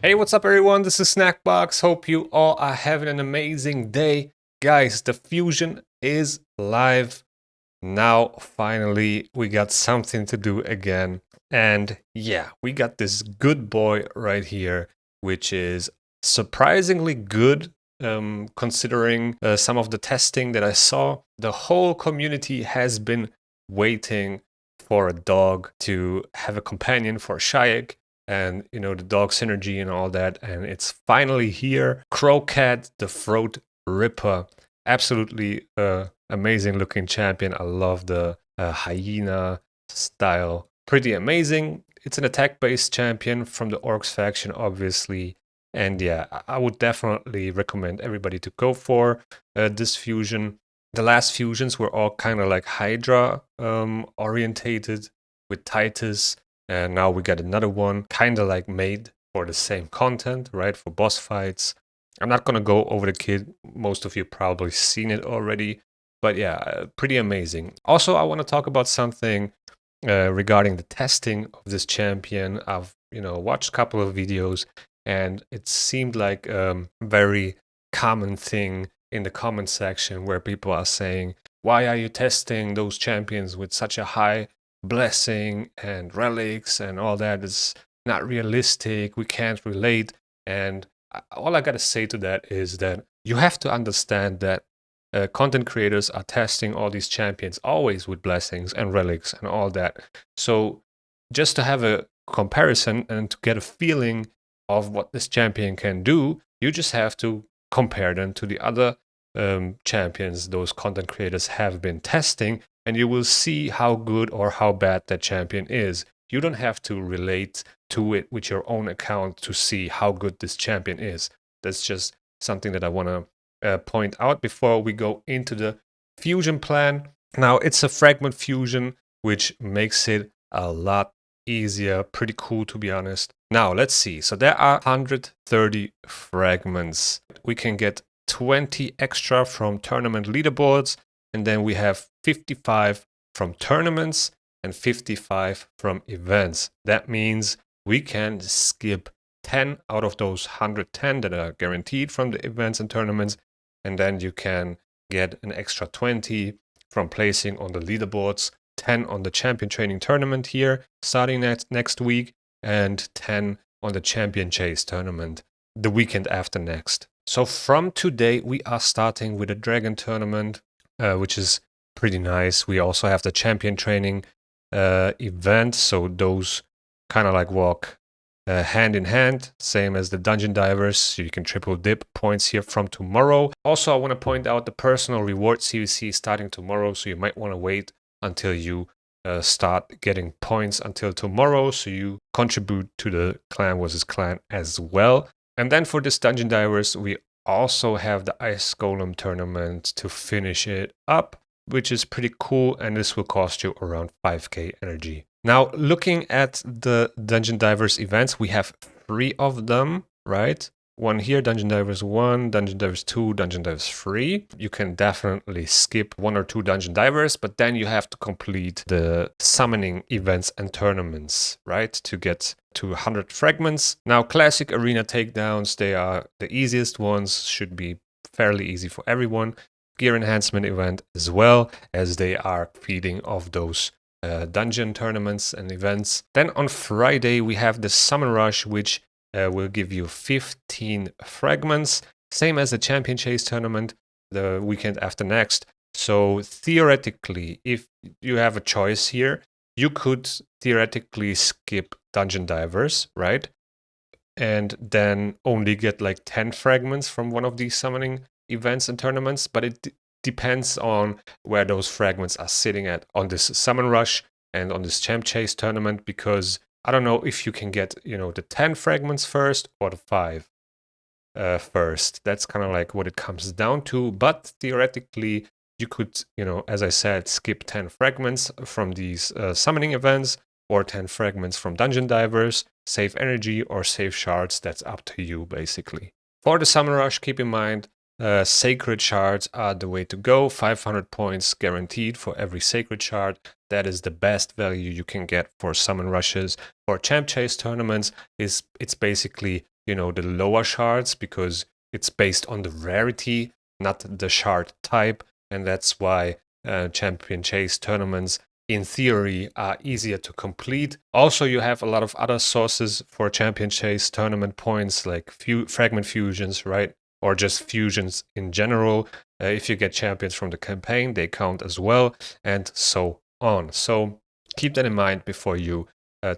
Hey, what's up everyone? This is Snackbox. Hope you all are having an amazing day. Guys, the fusion is live. Now, finally, we got something to do again. And yeah, we got this good boy right here, which is surprisingly good considering some of the testing that I saw. The whole community has been waiting for a dog to have a companion for Shayak and the dog synergy and all that, and it's finally here. Kro'khad the Throatripper, absolutely amazing looking champion. I love the hyena style, pretty amazing. It's an attack based champion from the Orcs faction, obviously, and yeah, I would definitely recommend everybody to go for this fusion. The last fusions were all kind of like Hydra orientated with Titus, and now we got another one kind of like made for the same content, right? For boss fights. I'm not going to go over the kit. Most of you probably seen it already. But yeah, pretty amazing. Also, I want to talk about something regarding the testing of this champion. I've, watched a couple of videos, and it seemed like a very common thing in the comment section where people are saying, why are you testing those champions with such a high blessing and relics and all that? Is not realistic. We can't relate. And all I got to say to that is that you have to understand that content creators are testing all these champions always with blessings and relics and all that. So just to have a comparison and to get a feeling of what this champion can do, you just have to compare them to the other champions those content creators have been testing, and you will see how good or how bad that champion is. You don't have to relate to it with your own account to see how good this champion is. That's just something that I want to point out before we go into the fusion plan. Now, it's a fragment fusion, which makes it a lot easier. Pretty cool, to be honest. Now, let's see. So there are 130 fragments. We can get 20 extra from tournament leaderboards, and then we have 55 from tournaments and 55 from events. That means we can skip 10 out of those 110 that are guaranteed from the events and tournaments, and then you can get an extra 20 from placing on the leaderboards, 10 on the champion training tournament here starting next week, and 10 on the champion chase tournament the weekend after next. So from today, we are starting with a dragon tournament, which is pretty nice. We also have the champion training event, so those kind of like walk hand in hand, same as the dungeon divers. So you can triple dip points here from tomorrow. Also, I want to point out the personal reward CVC starting tomorrow, so you might want to wait until you start getting points until tomorrow, so you contribute to the clan versus clan as well. And then for this dungeon divers, we also have the Ice Golem tournament to finish it up, which is pretty cool, and this will cost you around 5k energy. Now, looking at the dungeon divers events, we have 3 of them, right? One here, Dungeon Divers 1, Dungeon Divers 2, Dungeon Divers 3. You can definitely skip 1 or 2 Dungeon Divers, but then you have to complete the summoning events and tournaments, right? To get to 100 fragments. Now, classic arena takedowns, they are the easiest ones, should be fairly easy for everyone. Gear enhancement event as well, as they are feeding off those dungeon tournaments and events. Then on Friday, we have the Summon Rush, which will give you 15 fragments, same as the Champion Chase tournament the weekend after next. So theoretically, if you have a choice here, you could theoretically skip Dungeon Divers, right? And then only get like 10 fragments from one of these summoning events and tournaments, but it depends on where those fragments are sitting at on this Summon Rush and on this Champ Chase tournament, because I don't know if you can get, the 10 fragments first or the 5 first. That's kind of like what it comes down to. But theoretically, you could, as I said, skip 10 fragments from these summoning events or 10 fragments from Dungeon Divers, save energy or save shards. That's up to you, basically. For the Summon Rush, keep in mind, sacred shards are the way to go. 500 points guaranteed for every sacred shard. That is the best value you can get for summon rushes. For champ chase tournaments, it's basically, the lower shards, because it's based on the rarity, not the shard type. And that's why champion chase tournaments in theory are easier to complete. Also, you have a lot of other sources for champion chase tournament points, like fragment fusions, right? Or just fusions in general. If you get champions from the campaign, they count as well, and so on. So keep that in mind before you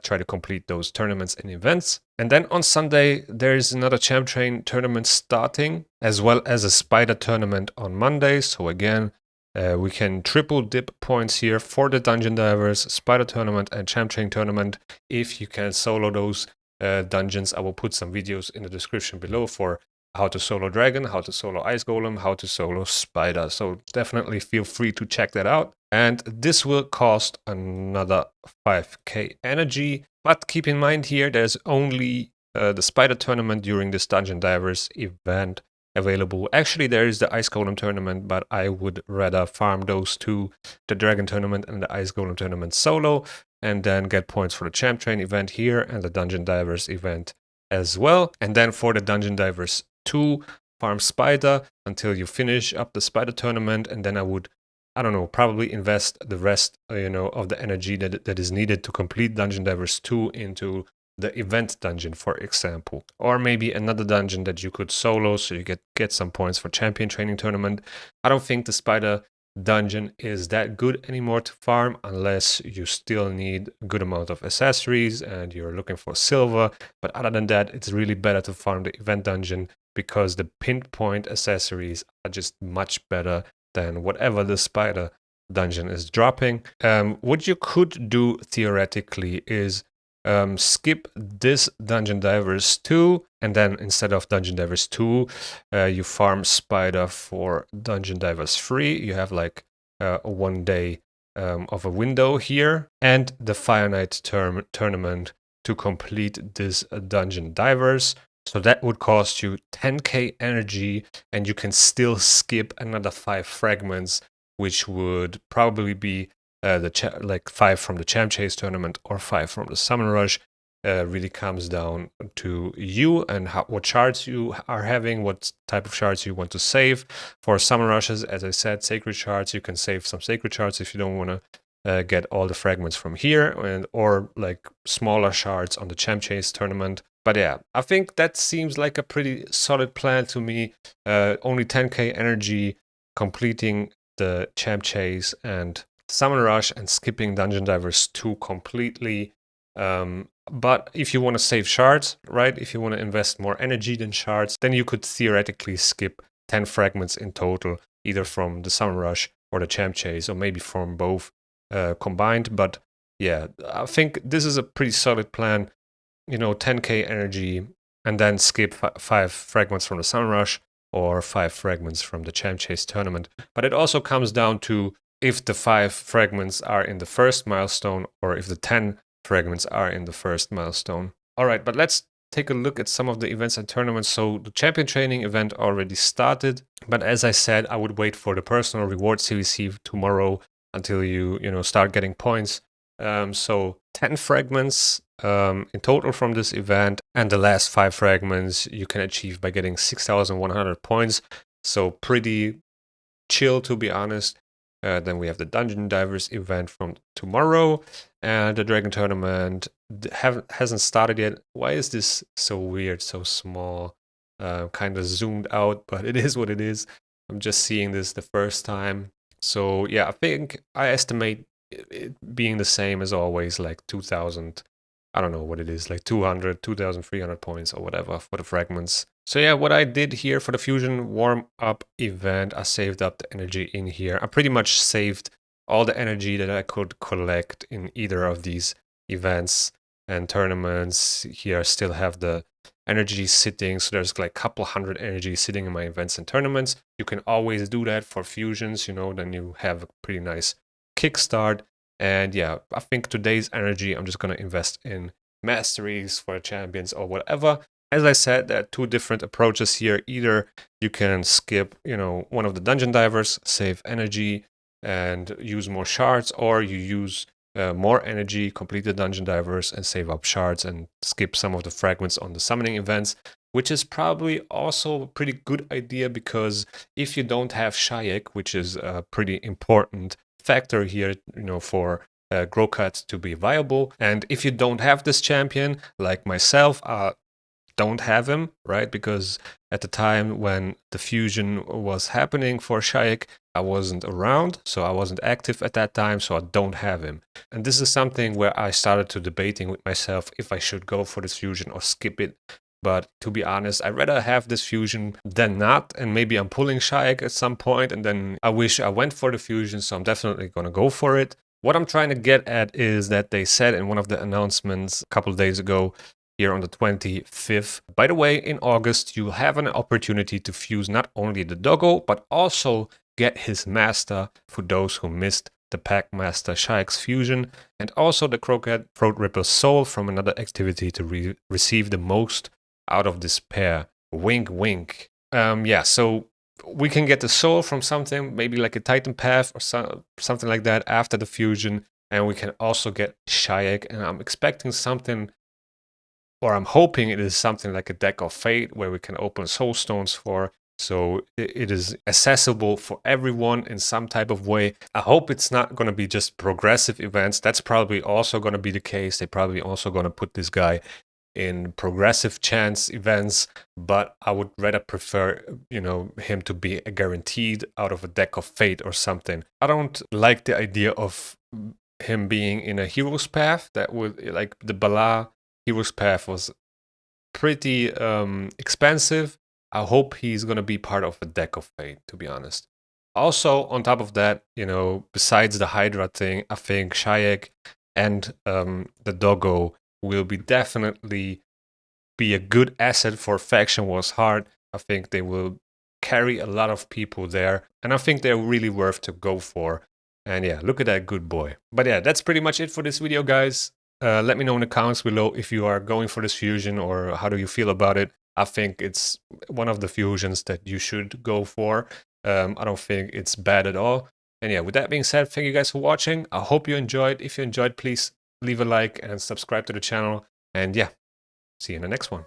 try to complete those tournaments and events. And then on Sunday, there is another Champ Train tournament starting, as well as a Spider tournament on Monday. So again, we can triple dip points here for the Dungeon Divers, Spider tournament, and Champ Train tournament. If you can solo those dungeons, I will put some videos in the description below for how to solo Dragon, how to solo Ice Golem, how to solo Spider. So definitely feel free to check that out. And this will cost another 5k energy. But keep in mind here, there's only the Spider tournament during this Dungeon Divers event available. Actually, there is the Ice Golem tournament, but I would rather farm those two, the Dragon tournament and the Ice Golem tournament solo, and then get points for the Champ Train event here and the Dungeon Divers event as well. And then for the Dungeon Divers 2, farm Spider until you finish up the Spider tournament, and then I don't know, probably invest the rest, of the energy that is needed to complete Dungeon Divers 2 into the event dungeon, for example. Or maybe another dungeon that you could solo, so you get some points for champion training tournament. I don't think the Spider dungeon is that good anymore to farm, unless you still need a good amount of accessories and you're looking for silver. But other than that, it's really better to farm the event dungeon, because the pinpoint accessories are just much better than whatever the Spider dungeon is dropping. What you could do theoretically is skip this Dungeon Divers 2, and then instead of Dungeon Divers 2, you farm Spider for Dungeon Divers 3. You have like a 1 day of a window here, and the Fire Knight tournament to complete this Dungeon Divers. So that would cost you 10k energy, and you can still skip another 5 fragments, which would probably be like 5 from the Champ Chase tournament or 5 from the Summon Rush. Really comes down to you and what shards you are having, what type of shards you want to save. For Summon Rushes, as I said, sacred shards, you can save some sacred shards if you don't want to get all the fragments from here, or like smaller shards on the Champ Chase tournament. But yeah, I think that seems like a pretty solid plan to me. Only 10k energy, completing the Champ Chase and Summon Rush, and skipping Dungeon Divers 2 completely. But if you want to save shards, right, if you want to invest more energy than shards, then you could theoretically skip 10 fragments in total, either from the Summon Rush or the Champ Chase, or maybe from both combined. But yeah, I think this is a pretty solid plan. 10k energy, and then skip 5 fragments from the Summon Rush or 5 fragments from the Champ Chase tournament. But it also comes down to if the 5 fragments are in the first milestone, or if the 10 fragments are in the first milestone. All right, but let's take a look at some of the events and tournaments. So the champion training event already started, but as I said, I would wait for the personal rewards you receive tomorrow until you start getting points. So 10 fragments in total from this event, and the last 5 fragments you can achieve by getting 6,100 points. So pretty chill, to be honest. Then we have the Dungeon Divers event from tomorrow, and the Dragon tournament hasn't started yet. Why is this so weird, so small, kind of zoomed out, but it is what it is. I'm just seeing this the first time. So yeah, I think I estimate it being the same as always, like 2,000, I don't know what it is, like 200, 2,300 points or whatever for the fragments. So yeah, what I did here for the Fusion warm-up event, I saved up the energy in here. I pretty much saved all the energy that I could collect in either of these events and tournaments. Here I still have the energy sitting, so there's like a couple hundred energy sitting in my events and tournaments. You can always do that for Fusions, then you have a pretty nice kickstart. And yeah, I think today's energy I'm just going to invest in masteries for champions or whatever. As I said, there are 2 different approaches here. Either you can skip, one of the Dungeon Divers, save energy and use more shards, or you use more energy, complete the Dungeon Divers and save up shards and skip some of the fragments on the summoning events. which is probably also a pretty good idea, because if you don't have Shayak, which is a pretty important factor here, for Kro'khad to be viable, and if you don't have this champion, like myself, don't have him, right? Because at the time when the fusion was happening for Shayak, I wasn't around, so I wasn't active at that time, so I don't have him. And this is something where I started to debating with myself if I should go for this fusion or skip it. But to be honest, I'd rather have this fusion than not, and maybe I'm pulling Shayak at some point, and then I wish I went for the fusion, so I'm definitely gonna go for it. What I'm trying to get at is that they said in one of the announcements a couple of days ago, here on the 25th. By the way, in August, you have an opportunity to fuse not only the doggo, but also get his master for those who missed the Pack Master Shayak's fusion, and also the Kro'khad Throatripper soul from another activity to receive the most out of this pair. Wink, wink. Yeah, so we can get the soul from something, maybe like a Titan Path or something like that after the fusion, and we can also get Shayak, and I'm expecting something, or I'm hoping it is something like a Deck of Fate where we can open soul stones for. So it is accessible for everyone in some type of way. I hope it's not going to be just progressive events. That's probably also going to be the case. They're probably also going to put this guy in progressive chance events, but I would rather prefer, him to be guaranteed out of a Deck of Fate or something. I don't like the idea of him being in a hero's path. That would, like, the Bala Hero's Path was pretty expensive. I hope he's going to be part of a Deck of Fate, to be honest. Also, on top of that, besides the Hydra thing, I think Shayak and the Doggo will definitely be a good asset for Faction Wars Hard. I think they will carry a lot of people there, and I think they're really worth to go for. And yeah, look at that good boy. But yeah, that's pretty much it for this video, guys. Let me know in the comments below if you are going for this fusion, or how do you feel about it. I think it's one of the fusions that you should go for. I don't think it's bad at all. And yeah, with that being said, thank you guys for watching. I hope you enjoyed. If you enjoyed, please leave a like and subscribe to the channel. And yeah, see you in the next one.